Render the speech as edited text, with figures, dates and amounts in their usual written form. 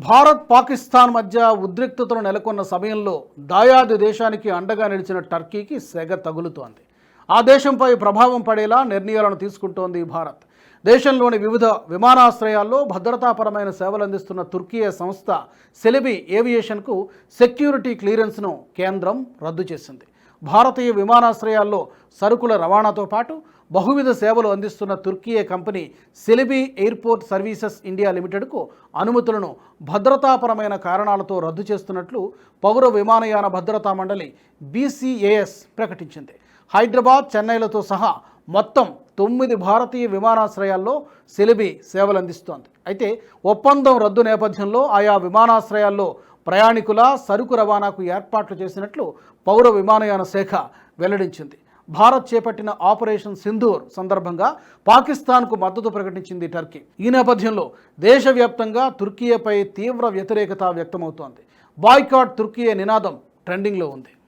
భారత్ పాకిస్తాన్ మధ్య ఉద్రిక్తతలు నెలకొన్న సమయంలో దాయాది దేశానికి అండగా నిలిచిన టర్కీకి సెగ తగులుతోంది. ఆ దేశంపై ప్రభావం పడేలా నిర్ణయాలను తీసుకుంటోంది భారత్. దేశంలోని వివిధ విమానాశ్రయాల్లో భద్రతాపరమైన సేవలు అందిస్తున్న తుర్కియే సంస్థ సెలిబీ ఏవియేషన్కు సెక్యూరిటీ క్లియరెన్స్ను కేంద్రం రద్దు చేసింది. భారతీయ విమానాశ్రయాల్లో సరుకుల రవాణాతో పాటు బహువిధ సేవలు అందిస్తున్న Türkiye company సెలిబీ airport services India లిమిటెడ్కు అనుమతులను భద్రతాపరమైన కారణాలతో రద్దు చేస్తున్నట్లు పౌర విమానయాన భద్రతా మండలి BCAS ప్రకటించింది. హైదరాబాద్, చెన్నైలతో సహా మొత్తం 9 భారతీయ విమానాశ్రయాల్లో సెలిబీ సేవలు అందిస్తోంది. అయితే ఒప్పందం రద్దు నేపథ్యంలో ఆయా విమానాశ్రయాల్లో ప్రయాణికుల సరుకు రవాణాకు ఏర్పాట్లు చేసినట్లు పౌర విమానయాన శాఖ వెల్లడించింది. భారత్ చేపట్టిన ఆపరేషన్ సింధూర్ సందర్భంగా పాకిస్తాన్కు మద్దతు ప్రకటించింది టర్కీ. ఈ నేపథ్యంలో దేశవ్యాప్తంగా తుర్కీపై తీవ్ర వ్యతిరేకత వ్యక్తమవుతోంది. బాయ్కాట్ తుర్కీ నినాదం ట్రెండింగ్లో ఉంది.